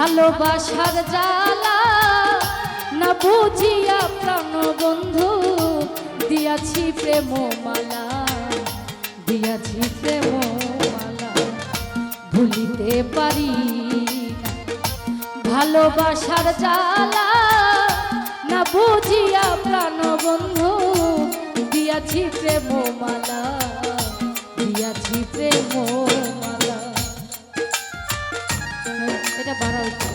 ভালোবাসার জ্বালা না বুঝিয়া প্রাণ বন্ধু দিয়াছি প্রেম মালা, দিয়াছি প্রেম মালা, ভুলিতে পারি না। ভালোবাসার জ্বালা না বুঝিয়া প্রাণ বন্ধু দিয়াছি প্রেম মালা, দিয়াছি প্রেম মালা। এটা বাড়া উচিত।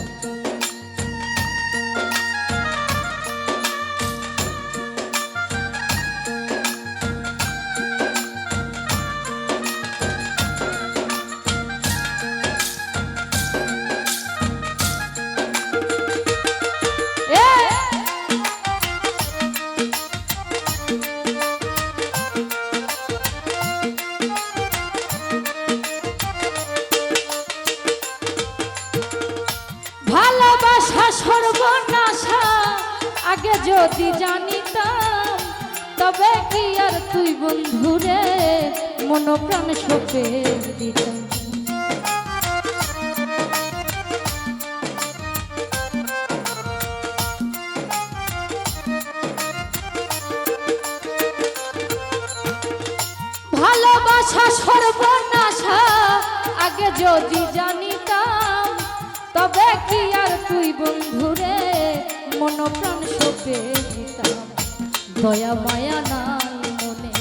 ভালোবাসা সর্বনাশা আগে যদি জানিতাম, তবে কি আর তুই বন্ধুরে মন প্রাণ সপে দিতাম। ভালোবাসা সর্বনাশা আগে যদি জানিতাম, তবে কি আর তুই বন্ধুরে মন প্রাণ সপে দিতাম। দয়া মায়া নাই মনে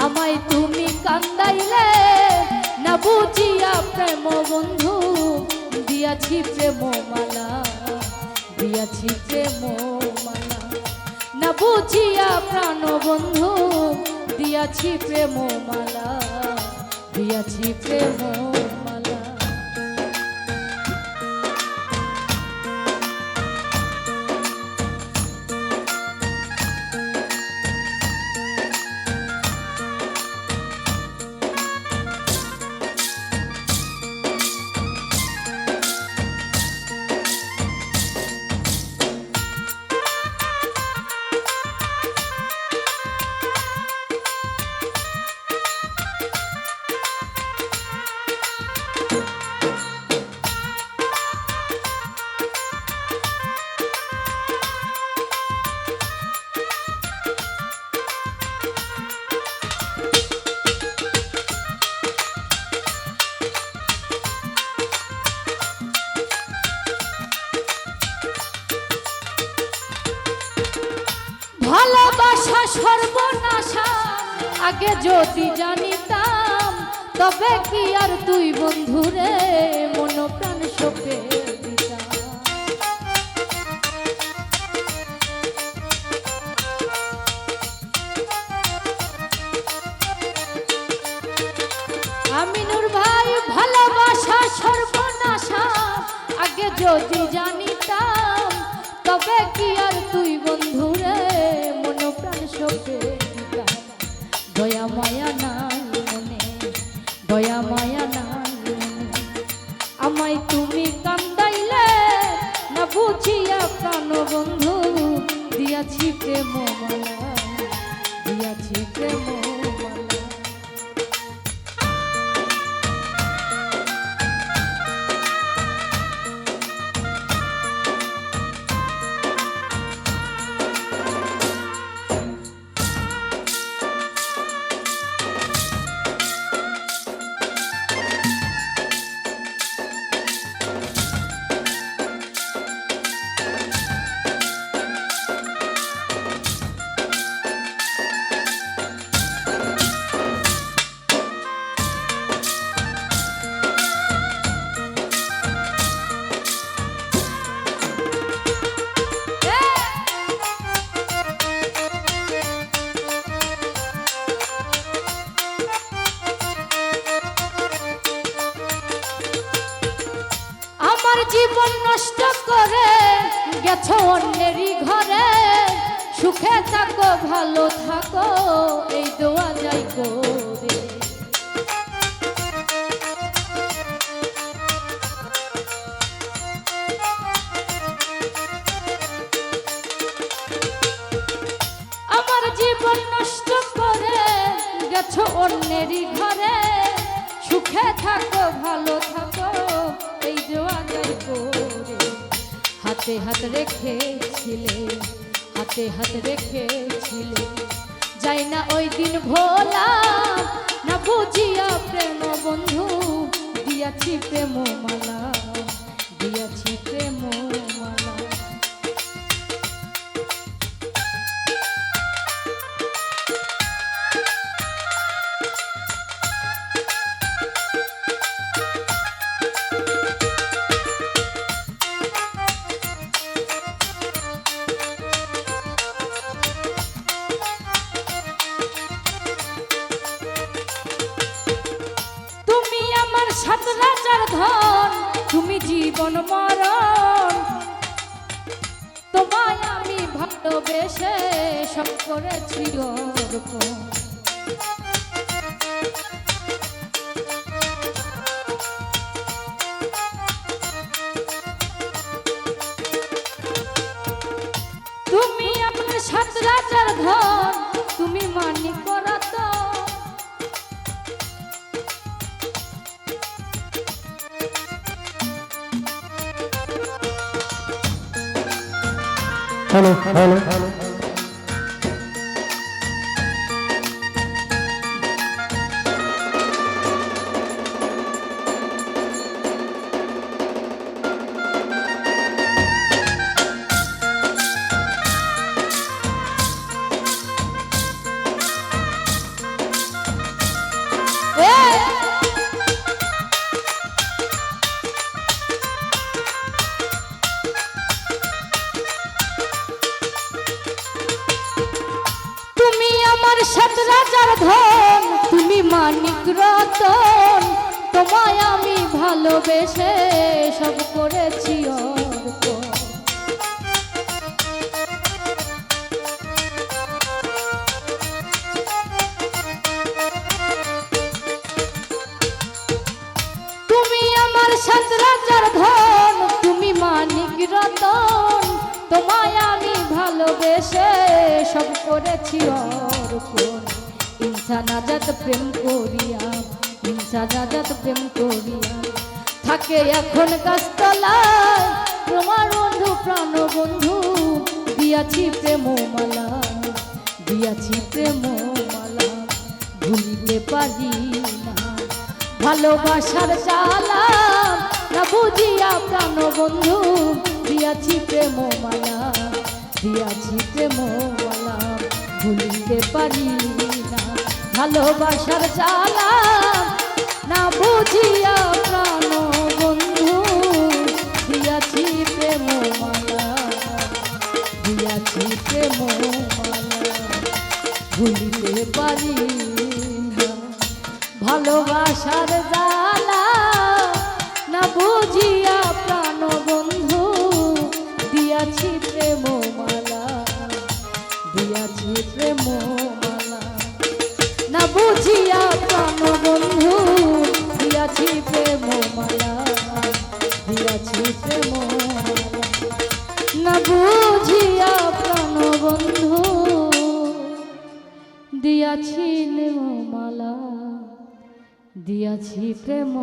আমায় তুমি কান্দাইলে, না বুঝিয়া প্রেম বন্ধু দিয়াছি প্রেম মালা, দিয়াছি প্রেম মালা, না বুঝিয়া প্রাণ বন্ধু দিয়াছি প্রেম মালা, দিয়াছি প্রেম মালা। ভালোবাসা সর্বনাশা আগে যদি জানিতাম, তবে কি আর তুই বন্ধুরে মন প্রাণ সপে দিতাম। আমিনুর ভাই ভালোবাসা সর্বনাশা আগে যদি জানিতাম, তবে কি আর তুই বন্ধুরে মন প্রাণ সপে দিতাম। দয়া মায়া নাই মনে, দয়া মায়া নাই মনে আমায় তুমি কান্দাইলে, না বুঝিয়া প্রাণ বন্ধু দিয়াছি প্রেম মালা, দিয়াছি প্রেম মালা। জীবন নষ্ট করে গেছো অন্যেরই ঘরে, সুখে থাকো ভালো থাকো এই দোয়া যাই করে। আমার জীবন নষ্ট করে গেছো অন্যেরই ঘরে, সুখে থাকো ভালো থাকো এই দোয়া যাই করে। হাতে হাত রেখেছিলে, হাতে হাত রেখেছিলে। যাই না ওই দিন ভোলা, না বুঝিয়া প্রেম বন্ধু দিয়াছি প্রেম মালা, দিয়াছি প্রেম মালা। সাত রাজার ধন তুমি জীবন মরণ, তোমায় আমি ভালোবেসে সব করেছি অর্পণ। তুমি আমার সাত রাজার ধন, তুমি মানিক রতন। हेलो हेलो हेलो সাত রাজার ধন তুমি মানিক রতন, তোমায় আমি ভালোবেসে সব করেছি অর্পণ। তুমি আমার সাত রাজার ধন, তুমি মানিক রতন, তোমায় আমি ভালোবেসে সব করেছি অর্পণ। ইনসান আজাদ প্রেম করিয়া, ইনসান আজাদ প্রেম করিয়া থাকে এখন গাছতলায়। তোমার বন্ধু প্রাণ বন্ধু দিয়াছি প্রেম মালা, দিয়াছি প্রেম মালা। ভুলিতে পারি না ভালোবাসার জ্বালা, না বুঝিয়া প্রাণ বন্ধু দিয়াছি প্রেম মালা, দিয়াছি প্রেম মালা। ভুলিতে পারি না ভালোবাসার জ্বালা, না বুঝিয়া প্রাণ বন্ধু দিয়াছি প্রেম মালা, দিয়াছি প্রেম মালা। ভুলিতে পারি না ভালোবাসার জ্বালা, না বুঝিয়া প্রাণ বন্ধু দিয়াছি প্রেম মালা, দিয়াছি প্রেম মালা। না বুঝিয়া প্রাণ বন্ধু দিয়াছি প্রেম মালা, দিয়াছি প্রেম মালা। না বুঝিয়া প্রাণ বন্ধু দিয়াছি প্রেম মালা, দিয়াছি প্রেম।